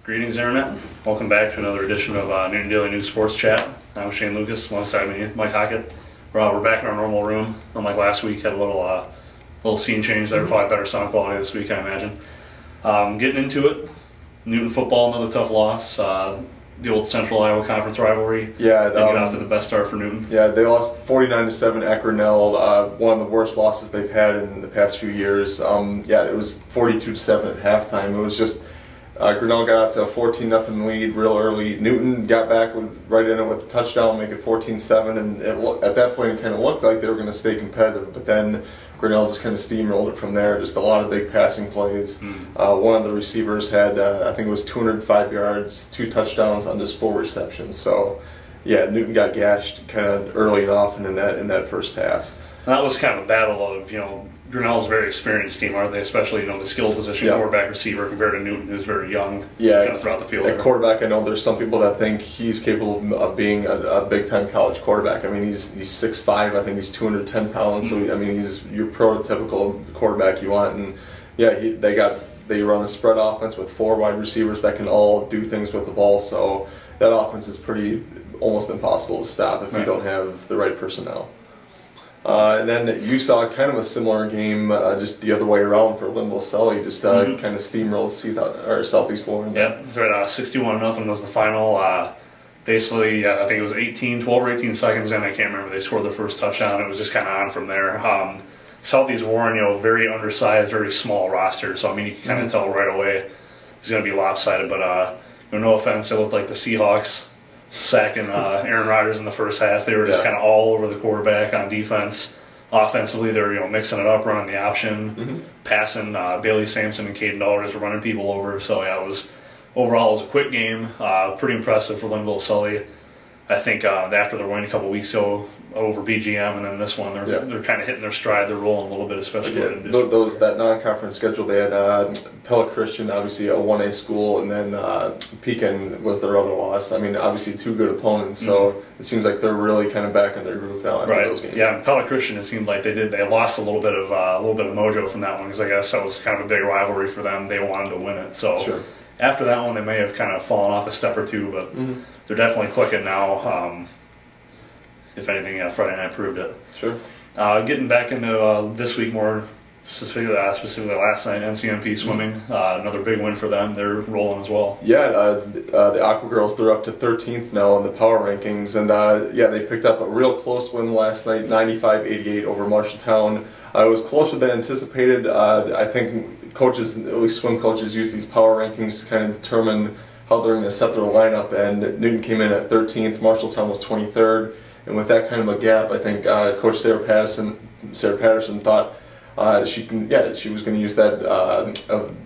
Greetings, Internet. Welcome back to another edition of Newton Daily News Sports Chat. I'm Shane Lucas, alongside me, Mike Hockett. We're back in our normal room. Unlike last week, had a little scene change there. Probably better sound quality this week, I imagine. Getting into it, Newton football, another tough loss. The old Central Iowa Conference rivalry. Yeah, didn't get off to the best start for Newton. Yeah, they lost 49-7 at Grinnell. One of the worst losses they've had in the past few years. It was 42-7 at halftime. It was just Grinnell got out to a 14-0 lead real early. Newton got back right in it with a touchdown, make it 14-7, and at that point it kind of looked like they were going to stay competitive. But then Grinnell just kind of steamrolled it from there. Just a lot of big passing plays. One of the receivers had, I think it was 205 yards, 2 touchdowns on just 4 receptions. So, yeah, Newton got gashed kind of early and often in that first half. That was kind of a battle of, Grinnell's a very experienced team, aren't they? Especially, the skill position, quarterback, receiver, compared to Newton, who's very young throughout the field. At quarterback, I know there's some people that think he's capable of being a big-time college quarterback. I mean, he's 6'5", I think he's 210 pounds, so, I mean, he's your prototypical quarterback you want. And, they run a spread offense with 4 wide receivers that can all do things with the ball, so that offense is almost impossible to stop if you don't have the right personnel. And then you saw kind of a similar game just the other way around for Linville-Sully, just kind of steamrolled Southeast Warren. Yep, that's right. 61-0 was the final. Basically, I think it was 12 or 18 seconds in. I can't remember. They scored their first touchdown. It was just kind of on from there. Southeast Warren, very undersized, very small roster. So, I mean, you can kind of tell right away it's going to be lopsided. But no offense, it looked like the Seahawks sacking Aaron Rodgers in the first half. They were just kind of all over the quarterback on defense. Offensively, they were mixing it up, running the option, passing. Bailey Sampson and Caden Dollars were running people over. So yeah, overall it was a quick game. Pretty impressive for Linville-Sully. I think after their win a couple weeks ago over BGM, and then this one, they're kind of hitting their stride. They're rolling a little bit, especially that non-conference schedule. They had Pella Christian, obviously a 1A school, and then Pekin was their other loss. I mean, obviously 2 good opponents, so it seems like they're really kind of back in their groove now after those games. Yeah, and Pella Christian, it seemed like they lost a little bit of mojo from that one, because I guess that was kind of a big rivalry for them. They wanted to win it, so. After that one, they may have kind of fallen off a step or two, but they're definitely clicking now. If anything, Friday night proved it. Sure. Getting back into this week more specifically last night, NCMP swimming, another big win for them. They're rolling as well. Yeah, the Aqua Girls, they're up to 13th now in the power rankings, and they picked up a real close win last night, 95-88 over Marshalltown. It was closer than anticipated. I think coaches, at least swim coaches, use these power rankings to kind of determine how they're going to set their lineup, and Newton came in at 13th, Marshalltown was 23rd, and with that kind of a gap, I think Coach Sarah Patterson thought she was going to use that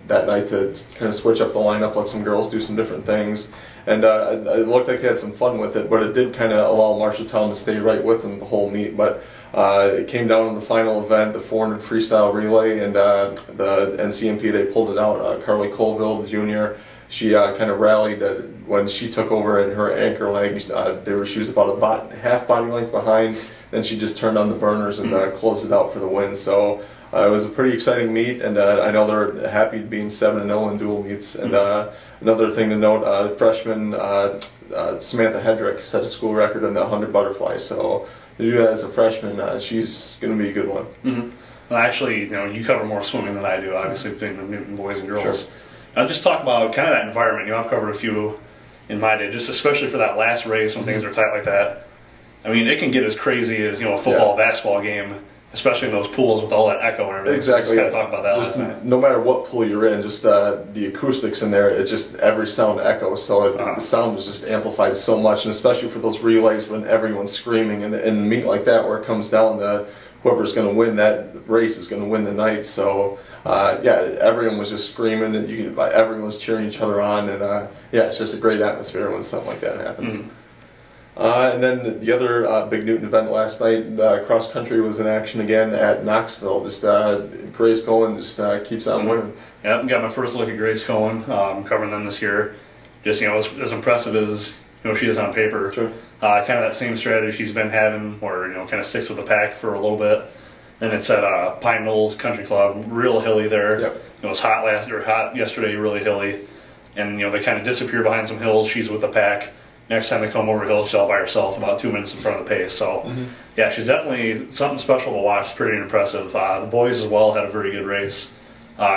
night to kind of switch up the lineup, let some girls do some different things, and it looked like they had some fun with it, but it did kind of allow Marshalltown to stay right with them the whole meet. But it came down in the final event, the 400 freestyle relay, and the NCMP, they pulled it out. Carly Colville, the junior, she kind of rallied when she took over in her anchor leg. She was about a half body length behind. Then she just turned on the burners and closed it out for the win. So it was a pretty exciting meet, and I know they're happy being 7-0 in dual meets. And another thing to note, freshman Samantha Hedrick set a school record in the 100 butterfly. So to do that as a freshman, she's going to be a good one. Well, actually, you cover more swimming than I do, obviously, between the Newton boys and girls. Sure. I'll just talk about kind of that environment. I've covered a few in my day, just especially for that last race when things are tight like that. I mean, it can get as crazy as a football, basketball game, especially in those pools with all that echo and everything. Exactly. So just kind of talk about that. Just no matter what pool you're in, just the acoustics in there, it's just every sound echoes. So the sound is just amplified so much, and especially for those relays when everyone's screaming, and a meet like that where it comes down to whoever's going to win that race is going to win the night. So everyone was just screaming, and everyone was cheering each other on, and it's just a great atmosphere when something like that happens. And then the other big Newton event last night, cross country was in action again at Knoxville. Just Grace Cohen just keeps on winning. Yep, got my first look at Grace Cohen, covering them this year. Just as impressive as she is on paper. Sure. Kind of that same strategy she's been having, where kind of sticks with the pack for a little bit. Then it's at Pine Knolls Country Club, real hilly there. Yep. It was hot yesterday, really hilly. and they kind of disappear behind some hills. She's with the pack. Next time they come over hill, she's all by herself, about 2 minutes in front of the pace. So, yeah, she's definitely something special to watch. Pretty impressive. The boys as well had a very good race.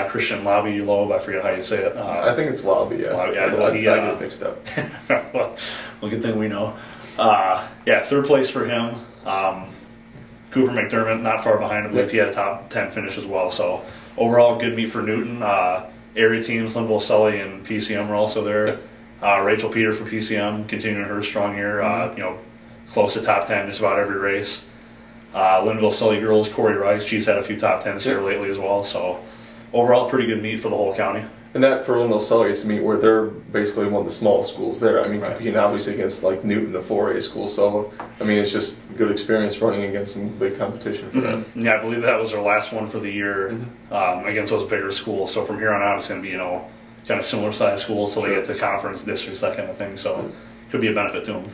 Christian Lobe, I forget how you say it. I think it's Lobby, yeah. Lobby, yeah. I get it mixed up. well, good thing we know. Yeah, third place for him. Cooper McDermott, not far behind. I believe he had a top 10 finish as well. So, overall, good meet for Newton. Area teams, Linville, Sully, and PCM were also there. Rachel Peter for PCM, continuing her strong year. Close to top 10 just about every race. Linville Sully girls, Corey Rice, she's had a few top 10s here lately as well. So overall, pretty good meet for the whole county. And that for Linville Sully, it's a meet where they're basically one of the smallest schools there. I mean, competing obviously against like Newton, a 4A school. So, I mean, it's just good experience running against some big competition for them. Yeah, I believe that was their last one for the year against those bigger schools. So from here on out, it's going to be, kind of similar size schools till they get to conference districts, that kind of thing. So could be a benefit to them.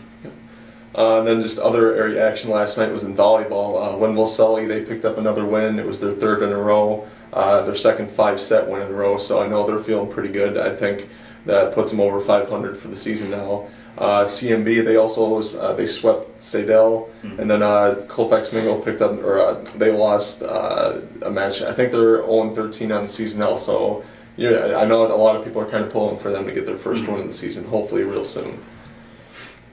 Then just other area action last night was in volleyball. Linville Sully, they picked up another win. It was their third in a row, their second 5-set win in a row. So I know they're feeling pretty good. I think that puts them over 500 for the season now. CMB, they also they swept Sadell, and then Colfax Mingo picked up, or they lost a match. I think they're 0-13 on the season now. So I know a lot of people are kind of pulling for them to get their first win of the season, hopefully real soon.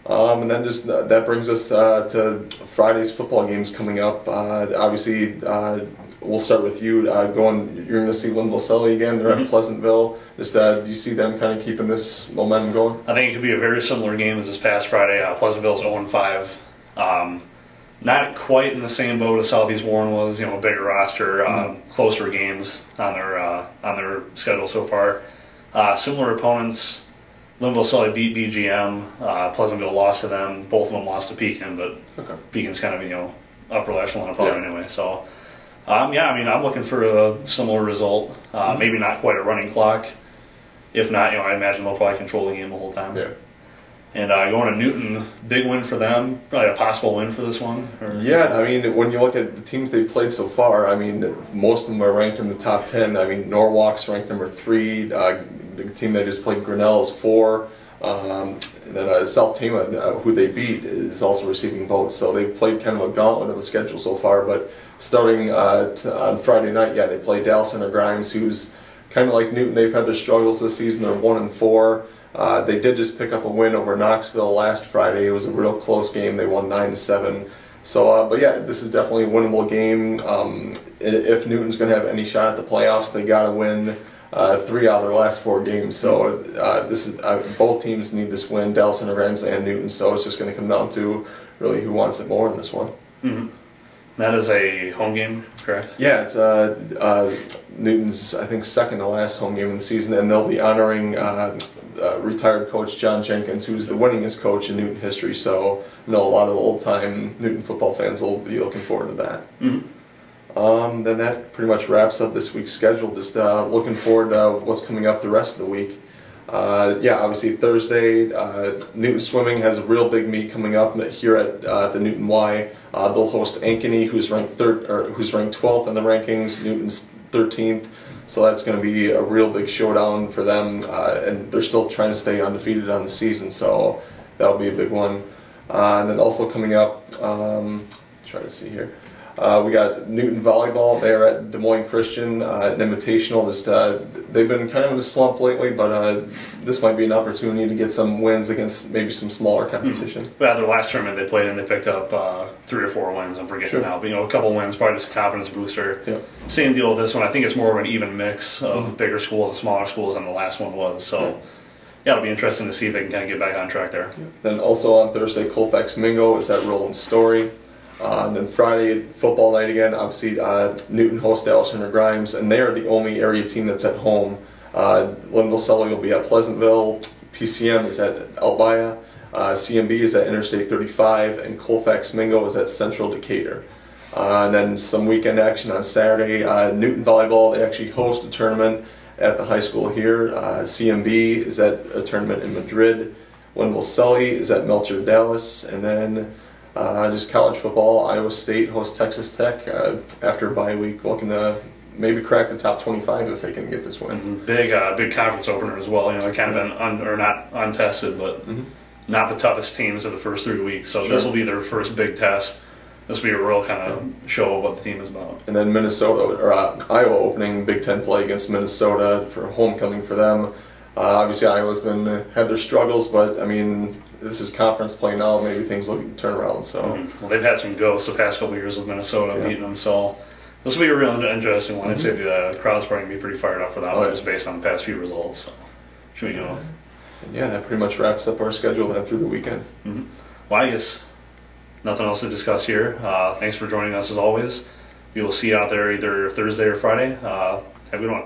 And then just that brings us to Friday's football games coming up. Obviously, we'll start with you. You're going to see Linville Sully again. They're at Pleasantville. Just do you see them kind of keeping this momentum going? I think it could be a very similar game as this past Friday. Pleasantville's 0-5. Not quite in the same boat as Southeast Warren was. A bigger roster, closer games on their schedule so far. Similar opponents. Linville Sully beat BGM. Pleasantville lost to them. Both of them lost to Pekin, but Pekin's kind of upper echelon opponent anyway. So I'm looking for a similar result. Maybe not quite a running clock. If not, I imagine they'll probably control the game the whole time. Yeah. And going to Newton, big win for them. Probably a possible win for this one. Yeah, I mean, when you look at the teams they've played so far, I mean, most of them are ranked in the top 10. I mean, Norwalk's ranked number 3. The team they just played, Grinnell, is 4. And then South Tama, who they beat, is also receiving votes. So they've played kind of a gauntlet of a schedule so far. But starting on Friday night, they play Dallas Center Grimes, who's kind of like Newton. They've had their struggles this season. They're 1-4. They did just pick up a win over Knoxville last Friday. It was a real close game. They won 9-7. So, but yeah, this is definitely a winnable game. If Newton's going to have any shot at the playoffs, they got to win 3 out of their last 4 games. So this is both teams need this win, Dallas and Rams and Newton. So it's just going to come down to really who wants it more in this one. That is a home game, correct? Yeah, it's Newton's, I think, second to last home game of the season, and they'll be honoring retired coach John Jenkins, who's the winningest coach in Newton history. So I know a lot of old-time Newton football fans will be looking forward to that. Then that pretty much wraps up this week's schedule. Just looking forward to what's coming up the rest of the week. Obviously Thursday, Newton Swimming has a real big meet coming up here at the Newton Y. They'll host Ankeny, who's ranked 12th in the rankings. Newton's 13th, so that's going to be a real big showdown for them. And they're still trying to stay undefeated on the season, so that'll be a big one. And then also coming up, trying to see here. We got Newton Volleyball. They're at Des Moines Christian, an invitational. They've been kind of in a slump lately, but this might be an opportunity to get some wins against maybe some smaller competition. Their last tournament they played in, they picked up 3 or 4 wins. I'm forgetting now, but a couple wins, probably just a confidence booster. Same deal with this one. I think it's more of an even mix of bigger schools and smaller schools than the last one was. So. Yeah, it'll be interesting to see if they can kind of get back on track there. Then also on Thursday, Colfax Mingo is at Roland Story. And then Friday, football night again. Obviously, Newton hosts Dallas Center Grimes, and they are the only area team that's at home. Linville Sully will be at Pleasantville. PCM is at Albia. CMB is at Interstate 35, and Colfax Mingo is at Central Decatur. And then some weekend action on Saturday. Newton Volleyball, they actually host a tournament at the high school here. CMB is at a tournament in Madrid. Linville Sully is at Melcher Dallas, and then just college football. Iowa State hosts Texas Tech after a bye week, looking to maybe crack the top 25 if they can get this win. Mm-hmm. Big conference opener as well. You know, they've kind of been not untested, but not the toughest teams of the first 3 weeks. So this will be their first big test. This will be a real kind of show of what the team is about. And then Iowa opening Big Ten play against Minnesota for homecoming for them. Obviously, Iowa's had their struggles, but I mean, this is conference play now. Maybe things will turn around. So well, they've had some ghosts the past couple of years with Minnesota beating them. So this will be a real interesting one. I'd say the crowd's probably gonna be pretty fired up for that one, just based on the past few results. So should we go? Yeah, that pretty much wraps up our schedule then through the weekend. Well, I guess nothing else to discuss here. Thanks for joining us as always. We will see you out there either Thursday or Friday. Have a good one.